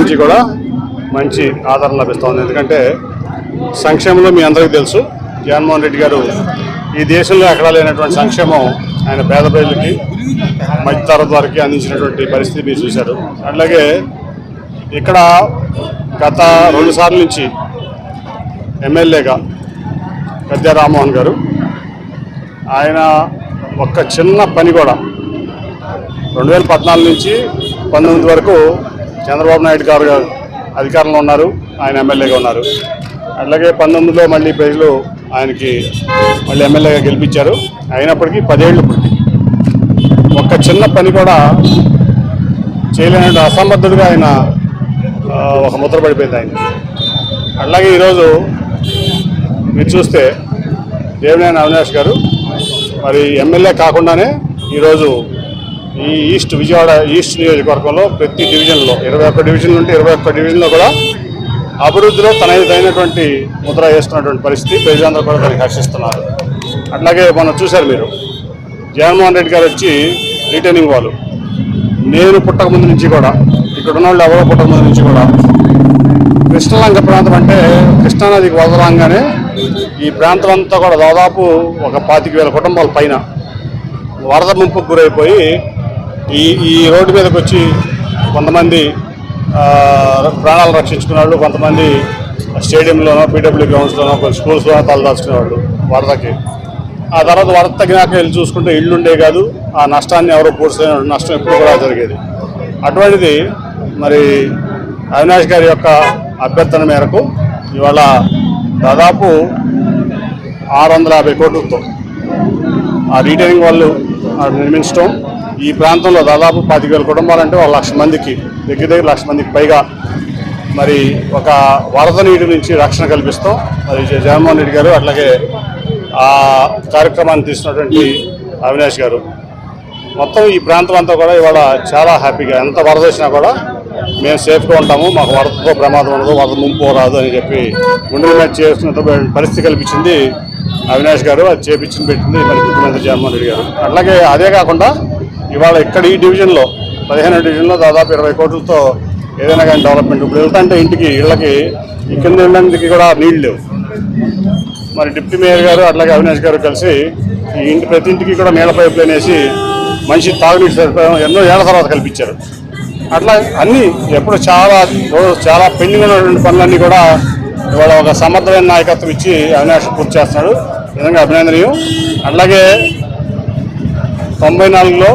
నుంచి కూడా మంచి ఆదరణ లభిస్తుంది. ఎందుకంటే సంక్షేమంలో మీ అందరికీ తెలుసు, జగన్మోహన్ రెడ్డి గారు ఈ దేశంలో ఎక్కడా లేనటువంటి సంక్షేమం ఆయన పేద ప్రజలకి మధ్యతరగతి వారికి అందించినటువంటి పరిస్థితి మీరు చూశారు. అట్లాగే ఇక్కడ గత 2 సార్లు నుంచి ఎమ్మెల్యేగా గద్దె రామ్మోహన్ గారు ఆయన ఒక్క చిన్న పని కూడా 2014 నుంచి 19 వరకు చంద్రబాబు నాయుడు గారు అధికారంలో ఉన్నారు, ఆయన ఎమ్మెల్యేగా ఉన్నారు. అట్లాగే 19లో మళ్ళీ ప్రజలు ఆయనకి మళ్ళీ ఎమ్మెల్యేగా గెలిపించారు. అయినప్పటికీ 10 ఏళ్ళు పుట్టి ఒక్క చిన్న పని కూడా చేయలేని అసమర్థుడిగా ఆయన ఒక ముద్ర పడిపోయింది ఆయన. అట్లాగే ఈరోజు మీరు చూస్తే దేవినేని అవినాష్ గారు మరి ఎమ్మెల్యే కాకుండానే ఈరోజు ఈ విజయవాడ ఈస్ట్ నియోజకవర్గంలో ప్రతి డివిజన్లో 21 డివిజన్లు ఉంటే 21 డివిజన్లో కూడా అభివృద్ధిలో తనదైనటువంటి ముద్ర వేస్తున్నటువంటి పరిస్థితి ప్రజలందరూ కూడా దానికి హర్షిస్తున్నారు. అట్లాగే మనం చూశారు మీరు, జగన్మోహన్ రెడ్డి గారు వచ్చి రిటర్నింగ్ వాళ్ళు నేను పుట్టక ముందు నుంచి కూడా ఇక్కడ ఉన్న వాళ్ళు ఎవరో పుట్టక ముందు నుంచి కూడా కృష్ణలంక ప్రాంతం అంటే కృష్ణానదికి వదలంగానే ఈ ప్రాంతం అంతా కూడా దాదాపు ఒక 25,000 కుటుంబాల పైన వరద ముంపుకు గురైపోయి ఈ రోడ్డు మీదకి వచ్చి కొంతమంది ప్రాణాలు రక్షించుకునే వాళ్ళు, కొంతమంది స్టేడియంలోనో పీడబ్ల్యూ గ్రౌండ్స్లోనో కొన్ని స్కూల్స్లోనో తలదాచుకునేవాళ్ళు వరదకి. ఆ తర్వాత వరద తగ్గినాక వెళ్ళి చూసుకుంటే ఇళ్ళు ఉండే కాదు, ఆ నష్టాన్ని ఎవరో పూడ్చలేని నష్టం ఎప్పుడు కూడా జరిగేది. అటువంటిది మరి అవినాష్ గారి యొక్క అభ్యర్థన మేరకు ఇవాళ దాదాపు 650 కోట్లతో ఆ రిటైనింగ్ వాళ్ళు నిర్మించడం, ఈ ప్రాంతంలో దాదాపు 25,000 కుటుంబాలంటే 1,00,000 మందికి దగ్గర 1,00,000 మందికి పైగా మరి ఒక వరద నీటి నుంచి రక్షణ కల్పిస్తాం. మరి జగన్మోహన్ రెడ్డి గారు అట్లాగే ఆ కార్యక్రమాన్ని తీసుకున్నటువంటి అవినాష్ గారు మొత్తం ఈ ప్రాంతం అంతా కూడా ఇవాళ చాలా హ్యాపీగా, ఎంత వరద వచ్చినా కూడా మేము సేఫ్గా ఉంటాము, మాకు వరదతో ప్రమాదం ఉండదు, వరద ముంపు రాదు అని చెప్పి గుండెల మీద చేస్తున్న పరిస్థితి కల్పించింది అవినాష్ గారు. అది చేపించింది పెట్టింది మరి ముఖ్యమంత్రి జగన్మోహన్ రెడ్డి గారు. అట్లాగే అదే కాకుండా ఇవాళ ఇక్కడ ఈ డివిజన్లో 15 డివిజన్లో దాదాపు 20 కోట్లతో ఏదైనా కానీ డెవలప్మెంట్. ఇప్పుడు వెళ్తుంటే ఇంటికి ఇళ్ళకి ఈ కింద వెళ్ళడానికి కూడా నీళ్ళు లేవు. మరి డిప్యూటీ మేయర్ గారు అట్లాగే అవినాష్ గారు కలిసి ఈ ఇంటి ప్రతి ఇంటికి కూడా నీళ్ళ పైప్ లైన్ వేసి మంచి తాగునీటి సదుపాయం ఎన్నో ఏళ్ల తర్వాత కల్పించారు. అట్లా అన్నీ ఎప్పుడు చాలా పెండింగ్ ఉన్నటువంటి పనులన్నీ కూడా ఇవాళ ఒక సమర్థమైన నాయకత్వం ఇచ్చి అవినాష్ పూర్తి చేస్తున్నాడు. నిజంగా అభినందనీయం. అట్లాగే 94లో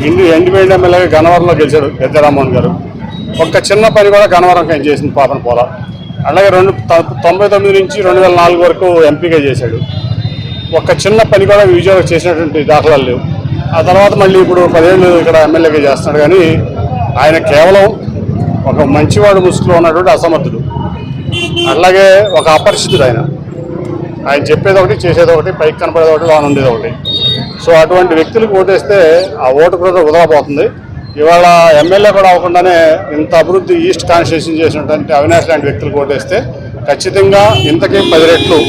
ఇండిపెండెంట్ ఎమ్మెల్యేగా గన్నవరంలో గెలిచారు గద్దె రామ్మోహన్ గారు. ఒక్క చిన్న పని కూడా గన్నవరం ఆయన చేసింది పాపన పోలా. అలాగే 99 నుంచి 2004 వరకు ఎంపీగా చేశాడు. ఒక్క చిన్న పని కూడా విజయవాడ చేసినటువంటి దాఖలాలు లేవు. ఆ తర్వాత మళ్ళీ ఇప్పుడు 10 ఏళ్ళు ఇక్కడ ఎమ్మెల్యేగా చేస్తున్నాడు. కానీ ఆయన కేవలం ఒక మంచివాడు ముసుగులో ఉన్నటువంటి అసమర్థుడు, అట్లాగే ఒక అపరిచితుడు. ఆయన చెప్పేది ఒకటి, చేసేది ఒకటి, పైకి కనపడేది ఒకటి, లోన ఉండేది ఒకటి. సో అటువంటి వ్యక్తులకు ఓటేస్తే ఆ ఓటు కూడా వదలపోతుంది. ఇవాళ ఎమ్మెల్యే కూడా అవ్వకుండానే ఇంత అభివృద్ధి ఈస్ట్ కాన్స్టిట్యూషన్ చేసినటువంటి అవినాష్ లాంటి వ్యక్తులకు ఓటేస్తే ఖచ్చితంగా ఇంతకీ 10 రెట్లు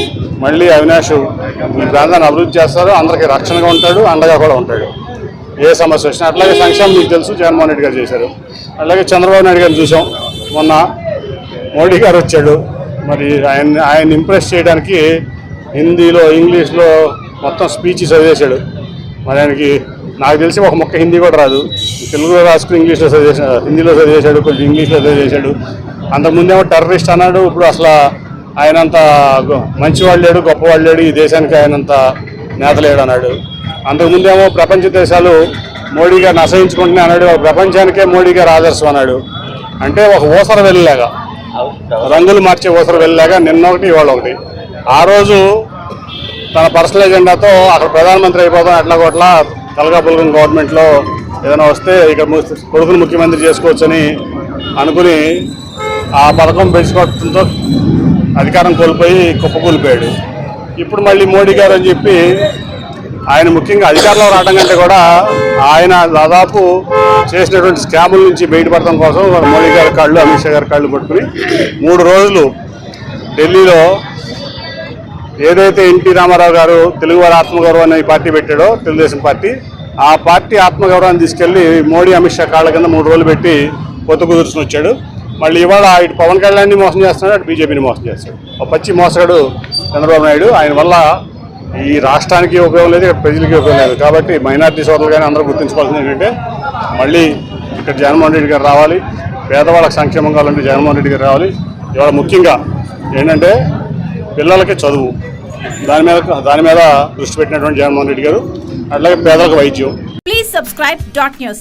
మళ్ళీ అవినాష్ ఈ ప్రాంతాన్ని అభివృద్ధి చేస్తారు. అందరికీ రక్షణగా ఉంటాడు, అండగా కూడా ఉంటాడు ఏ సమస్య వచ్చినా. అట్లాగే సంక్షేమం మీకు తెలుసు, జగన్మోహన్ రెడ్డి గారు చేశారు. అలాగే చంద్రబాబు నాయుడు గారిని చూసాం. మొన్న మోడీ గారు వచ్చాడు, మరి ఆయన ఇంప్రెస్ చేయడానికి హిందీలో ఇంగ్లీష్లో మొత్తం స్పీచ్ చదివేశాడు. మరి ఆయనకి నాకు తెలిసి ఒక మొక్క హిందీ కూడా రాదు, తెలుగులో రాసుకుని ఇంగ్లీష్లో చదివేశాడు, హిందీలో చదివేశాడు, కొంచెం ఇంగ్లీష్లో చదివేశాడు. అంతకుముందేమో టెర్రరిస్ట్ అన్నాడు, ఇప్పుడు అసలు ఆయనంత మంచివాళ్ళు లేడు, గొప్పవాళ్ళు లేడు, ఈ దేశానికి ఆయనంత నేత లేడు అన్నాడు. అంతకుముందేమో ప్రపంచ దేశాలు మోడీ గారిని అసహించుకుంటున్నా అన్నాడు, ప్రపంచానికే మోడీ గారు ఆదర్శం అన్నాడు. అంటే ఒక ఊసర వెళ్ళలాగా, రంగులు మార్చే ఊసర వెళ్ళలాగా నిన్న ఒకటి ఇవాళ ఒకటి. ఆ రోజు తన పర్సనల్ ఎజెండాతో అక్కడ ప్రధానమంత్రి అయిపోతాం, ఎట్లా కొట్లా కలగాపులగం గవర్నమెంట్లో ఏదైనా వస్తే ఇక్కడ కొడుకును ముఖ్యమంత్రి చేసుకోవచ్చని అనుకుని ఆ పథకం పెంచుకోవడంతో అధికారం కోల్పోయి కుప్పకూలిపోయాడు. ఇప్పుడు మళ్ళీ మోడీ గారు అని చెప్పి ఆయన ముఖ్యంగా అధికారంలో రావడం కంటే కూడా ఆయన దాదాపు చేసినటువంటి స్కాముల నుంచి బయటపడటం కోసం మోడీ గారి కాళ్ళు, అమిత్ షా గారి కాళ్ళు పట్టుకుని 3 రోజులు ఢిల్లీలో ఏదైతే ఎన్టీ రామారావు గారు తెలుగువారి ఆత్మగౌరవం అనే పార్టీ పెట్టాడో, తెలుగుదేశం పార్టీ, ఆ పార్టీ ఆత్మగౌరవాన్ని తీసుకెళ్లి మోడీ, అమిత్ షా కాళ్ళ కింద 3 రోజులు పెట్టి పొత్తు కుదుర్చుని వచ్చాడు. మళ్ళీ ఇవాళ ఇటు పవన్ కళ్యాణ్ని మోసం చేస్తున్నాడు, అటు బీజేపీని మోసం చేస్తాడు. ఒక పచ్చి మోసగాడు చంద్రబాబు నాయుడు. ఆయన వల్ల ఈ రాష్ట్రానికి ఉపయోగం లేదు, ఇక్కడ ప్రజలకి ఉపయోగం లేదు. కాబట్టి మైనారిటీ సోదరులు కానీ అందరూ గుర్తుంచుకోవాల్సింది ఏంటంటే మళ్ళీ ఇక్కడ జగన్మోహన్ రెడ్డి గారు రావాలి. పేదవాళ్ళకి సంక్షేమం కావాలంటే జగన్మోహన్ రెడ్డి గారు రావాలి. ఇవాళ ముఖ్యంగా ఏంటంటే పిల్లలకి చదువు, దాని మీద దృష్టి పెట్టినటువంటి జగన్మోహన్ రెడ్డి గారు, అట్లాగే పేదలకు వైద్యం. Please subscribe .news.